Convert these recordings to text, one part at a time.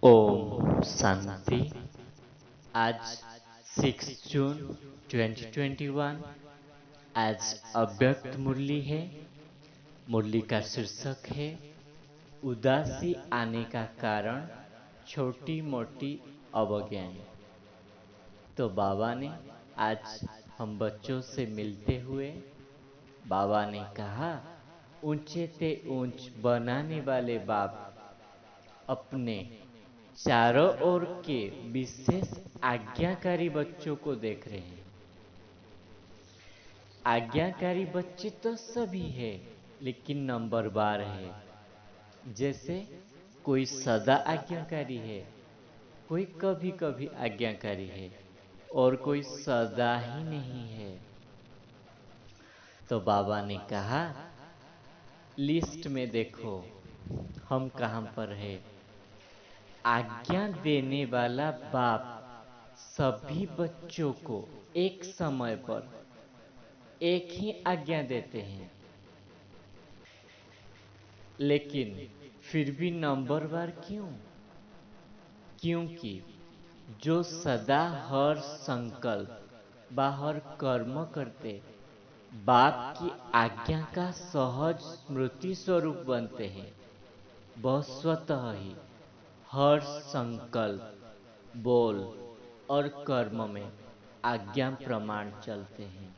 ओम शांति। आज 6 जून 2021 आज अव्यक्त मुरली है। मुरली का शीर्षक है उदासी आने का कारण छोटी मोटी अवज्ञाएं। तो बाबा ने आज हम बच्चों से मिलते हुए बाबा ने कहा, ऊंचे ते ऊंच बनाने वाले बाप अपने चारों ओर के विशेष आज्ञाकारी बच्चों को देख रहे हैं। आज्ञाकारी बच्चे तो सभी है, लेकिन नंबरवार है। जैसे कोई सदा आज्ञाकारी है, कोई कभी कभी आज्ञाकारी है और कोई सदा ही नहीं है। तो बाबा ने कहा, लिस्ट में देखो हम कहां पर है। आज्ञा देने वाला बाप सभी बच्चों को एक समय पर एक ही आज्ञा देते हैं, लेकिन फिर भी नंबरवार क्यों? क्योंकि जो सदा हर संकल्प बाहर कर्म करते बाप की आज्ञा का सहज स्मृति स्वरूप बनते हैं, वह स्वतः ही हर संकल्प, बोल और कर्म में आज्ञा प्रमाण चलते हैं।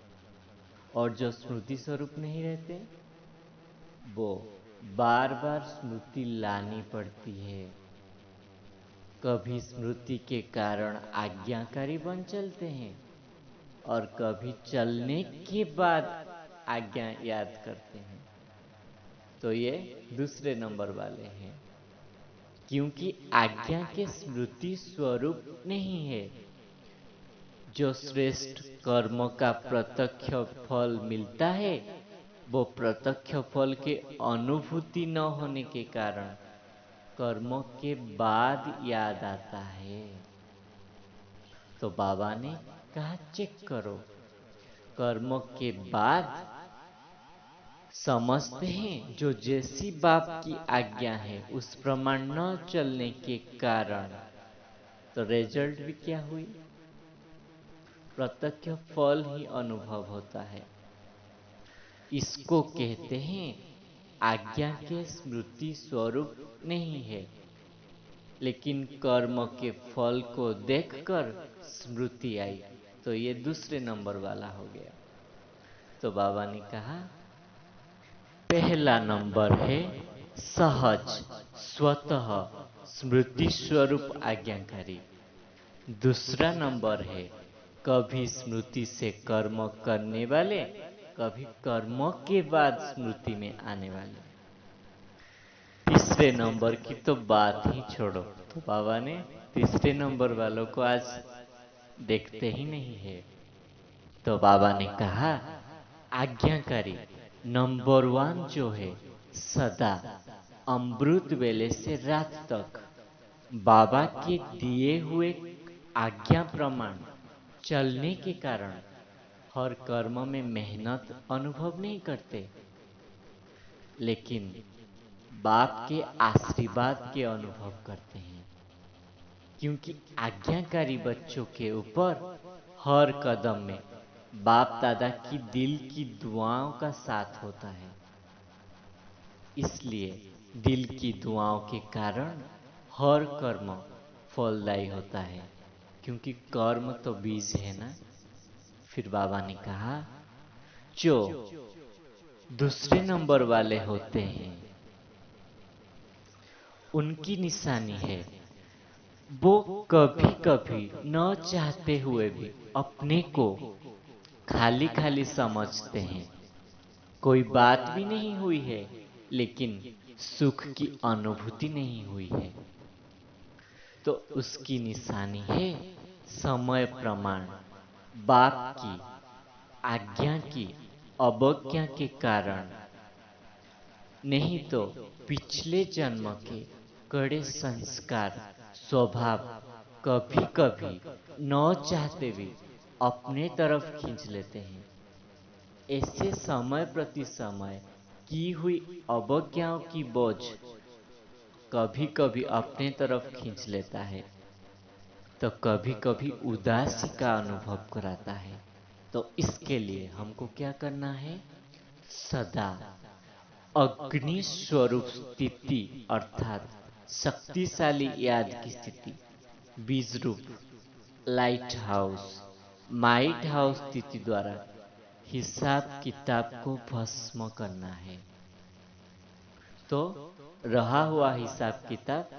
और जो स्मृति स्वरूप नहीं रहते, वो बार बार स्मृति लानी पड़ती है। कभी स्मृति के कारण आज्ञाकारी बन चलते हैं और कभी चलने के बाद आज्ञा याद करते हैं। तो ये दूसरे नंबर वाले हैं, क्योंकि आज्ञा के स्मृति स्वरूप नहीं है। जो श्रेष्ठ कर्म का प्रत्यक्ष फल मिलता है, वो प्रत्यक्ष फल के अनुभूति न होने के कारण कर्मों के बाद याद आता है। तो बाबा ने कहा, चेक करो, कर्मों के बाद समझते हैं जो जैसी बाप की आज्ञा है उस प्रमाण न चलने के कारण, तो रिजल्ट भी क्या हुई? प्रत्यक्ष फल ही अनुभव होता है। इसको कहते हैं आज्ञा के स्मृति स्वरूप नहीं है, लेकिन कर्म के फल को देखकर स्मृति आई। तो ये दूसरे नंबर वाला हो गया। तो बाबा ने कहा, पहला नंबर है सहज स्वतः स्मृति स्वरूप आज्ञाकारी। दूसरा नंबर है कभी स्मृति से कर्म करने वाले, कभी कर्मों के बाद स्मृति में आने वाले। तीसरे नंबर की तो बात ही छोड़ो। तो बाबा ने तीसरे नंबर वालों को आज देखते ही नहीं है। तो बाबा ने कहा, आज्ञाकारी नंबर 1 जो है, सदा अमृत वेले से रात तक बाबा के दिए हुए आज्ञा प्रमाण चलने के कारण हर कर्म में मेहनत अनुभव नहीं करते, लेकिन बाप के आशीर्वाद के अनुभव करते हैं। क्योंकि आज्ञाकारी बच्चों के ऊपर हर कदम में बाप दादा की दिल की दुआओं का साथ होता है। इसलिए दिल की दुआओं के कारण हर कर्म फलदायी होता है, क्योंकि कर्म तो बीज है ना। फिर बाबा ने कहा, जो दूसरे नंबर वाले होते हैं उनकी निशानी है, वो कभी कभी न चाहते हुए भी अपने को खाली खाली समझते हैं। कोई बात भी नहीं हुई है, लेकिन सुख की अनुभूति नहीं हुई है, तो उसकी निशानी है समय प्रमाण बाप की आज्ञा की अवज्ञा के कारण। नहीं तो पिछले जन्म के कड़े संस्कार स्वभाव कभी कभी न चाहते भी अपने तरफ खींच लेते हैं। ऐसे समय प्रति समय की हुई अवज्ञाओं की बोझ कभी कभी अपने तरफ खींच लेता है तो कभी कभी उदासी का अनुभव कराता है। तो इसके लिए हमको क्या करना है? सदा अग्नि स्वरूप स्थिति अर्थात शक्तिशाली याद की स्थिति, बीज रूप लाइट हाउस, माइट हाउस स्थिति द्वारा हिसाब किताब को भस्म करना है। तो रहा हुआ हिसाब किताब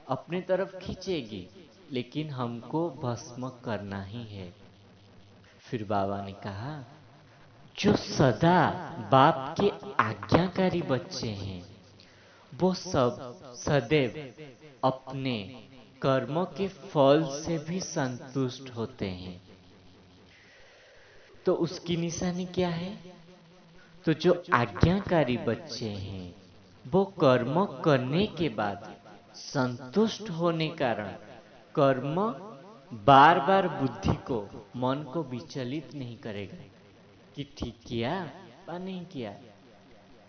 अपने तरफ खींचेगी, लेकिन हमको भस्म करना ही है। फिर बाबा ने कहा, जो सदा बाप के आज्ञाकारी बच्चे हैं वो सब सदैव अपने कर्मों के फल से भी संतुष्ट होते हैं। तो उसकी निशानी क्या है? तो जो आज्ञाकारी बच्चे हैं वो कर्म करने के बाद संतुष्ट होने कारण कर्म बार बार बुद्धि को, मन को विचलित नहीं करेगा कि ठीक किया या नहीं किया।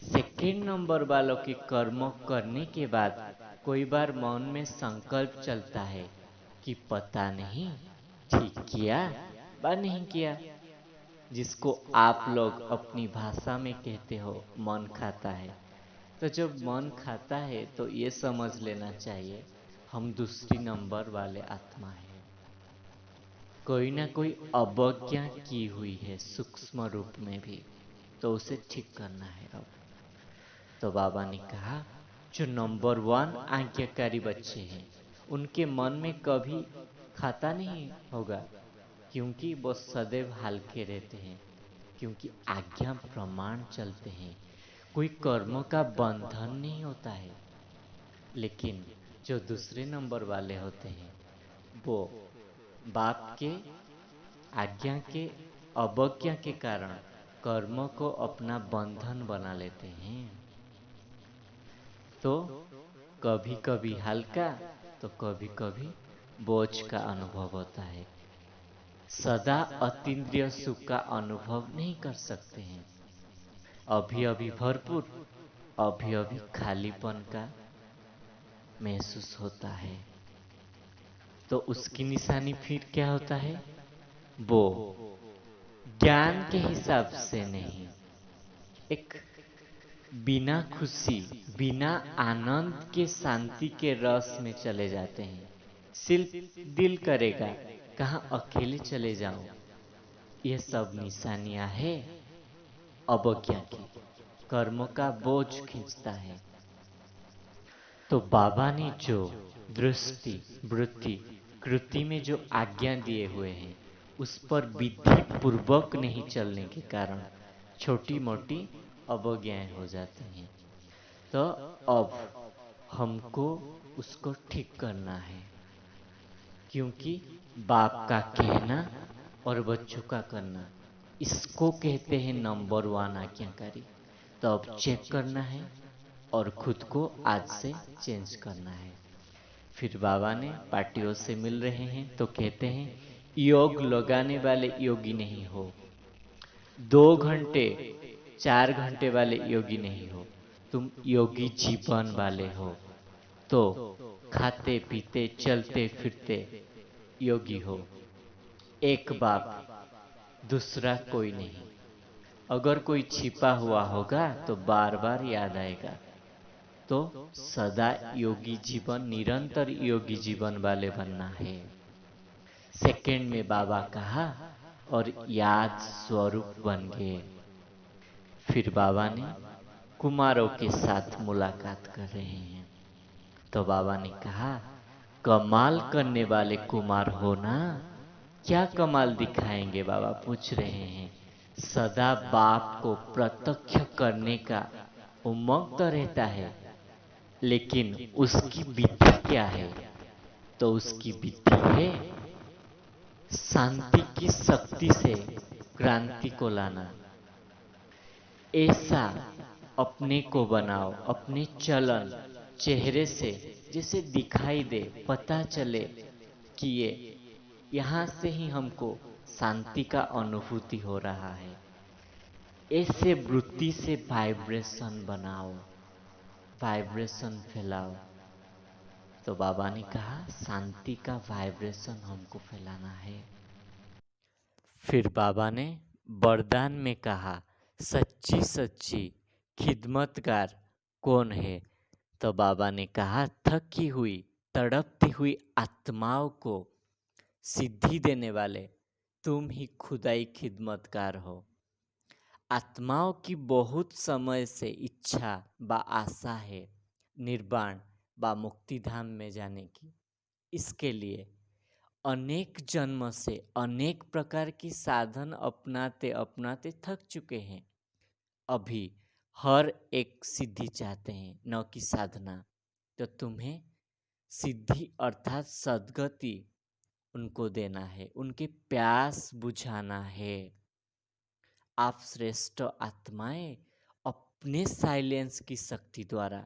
सेकेंड नंबर वालों के कर्म करने के बाद कोई बार मन में संकल्प चलता है कि पता नहीं ठीक किया या नहीं किया, जिसको आप लोग अपनी भाषा में कहते हो मन खाता है। तो जब मन खाता है तो ये समझ लेना चाहिए हम दूसरी नंबर वाले आत्मा हैं, कोई ना कोई अवज्ञा की हुई है सूक्ष्म रूप में भी, तो उसे ठीक करना है अब। तो बाबा ने कहा, जो नंबर 1 आज्ञाकारी बच्चे हैं उनके मन में कभी खाता नहीं होगा, क्योंकि वो सदैव हल्के रहते हैं, क्योंकि आज्ञा प्रमाण चलते हैं, कोई कर्म का बंधन नहीं होता है। लेकिन जो दूसरे नंबर वाले होते हैं वो बाप के आज्ञा के अवज्ञा के कारण कर्म को अपना बंधन बना लेते हैं। तो कभी कभी हल्का तो कभी कभी बोझ का अनुभव होता है। सदा अतीन्द्रिय सुख का अनुभव नहीं कर सकते हैं। अभी अभी भरपूर, अभी अभी खालीपन का महसूस होता है। तो उसकी निशानी फिर क्या होता है? वो ज्ञान के हिसाब से नहीं, एक बिना खुशी, बिना आनंद के शांति के रस में चले जाते हैं। सिर्फ दिल करेगा कहाँ अकेले चले जाओ। ये सब निशानियां है अवज्ञा की, कर्मों का बोझ खींचता है। तो बाबा ने जो दृष्टि, वृत्ति, कृति में जो आज्ञा दिए हुए हैं उस पर विधि पूर्वक नहीं चलने के कारण छोटी मोटी अवज्ञाएं हो जाती हैं। तो अब हमको उसको ठीक करना है, क्योंकि बाप का कहना और बच्चों का करना, इसको कहते हैं नंबर 1 आज्ञाकारी। तो अब चेक करना है और खुद को आज से चेंज करना है। फिर बाबा ने पार्टियों से मिल रहे हैं तो कहते हैं, योग लगाने वाले योगी नहीं हो, 2 घंटे 4 घंटे वाले योगी नहीं हो, तुम योगी जीवन वाले हो। तो खाते पीते चलते फिरते योगी हो, एक बाप, दूसरा कोई नहीं। अगर कोई छिपा हुआ होगा तो बार बार याद आएगा। तो सदा योगी जीवन, निरंतर योगी जीवन वाले बनना है। सेकंड में बाबा कहा और याद स्वरूप बन गए। फिर बाबा ने कुमारों के साथ मुलाकात कर रहे हैं। तो बाबा ने कहा, कमाल करने वाले कुमार हो ना, क्या कमाल दिखाएंगे? बाबा पूछ रहे हैं। सदा बाप को प्रत्यक्ष करने का उमंग तो रहता है, लेकिन उसकी विधि क्या है? तो उसकी विधि है शांति की शक्ति से क्रांति को लाना। ऐसा अपने को बनाओ, अपने चलन चेहरे से जैसे दिखाई दे, पता चले कि ये यहाँ से ही हमको शांति का अनुभूति हो रहा है। ऐसे वृत्ति से वाइब्रेशन बनाओ, वाइब्रेशन फैलाओ। तो बाबा ने कहा शांति का वाइब्रेशन हमको फैलाना है। फिर बाबा ने वरदान में कहा सच्ची सच्ची खिदमतगार कौन है? तो बाबा ने कहा थकी हुई तड़पती हुई आत्माओं को सिद्धि देने वाले तुम ही खुदाई खिदमतगार हो। आत्माओं की बहुत समय से इच्छा व आशा है निर्वाण व मुक्तिधाम में जाने की। इसके लिए अनेक जन्म से अनेक प्रकार की साधन अपनाते अपनाते थक चुके हैं। अभी हर एक सिद्धि चाहते हैं, न कि साधना। तो तुम्हें सिद्धि अर्थात सद्गति उनको देना है, उनके प्यास बुझाना है। आप श्रेष्ठ आत्माएं अपने साइलेंस की शक्ति द्वारा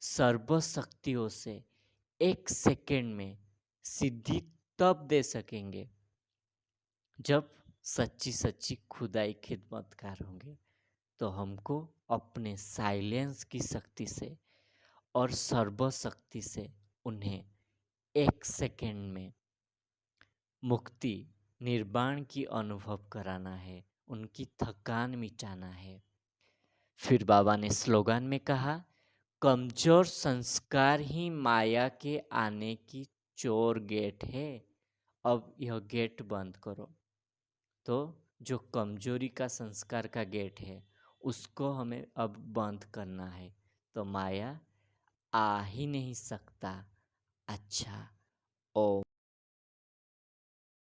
सर्व शक्तियों से 1 सेकेंड में सिद्धि तब दे सकेंगे जब सच्ची सच्ची खुदाई खिदमतगार होंगे। तो हमको अपने साइलेंस की शक्ति से और सर्व शक्ति से उन्हें 1 सेकेंड में मुक्ति निर्वाण की अनुभव कराना है, उनकी थकान मिटाना है। फिर बाबा ने स्लोगन में कहा कमजोर संस्कार ही माया के आने की चोर गेट है, अब यह गेट बंद करो। तो जो कमजोरी का संस्कार का गेट है उसको हमें अब बंद करना है, तो माया आ ही नहीं सकता। अच्छा, ओ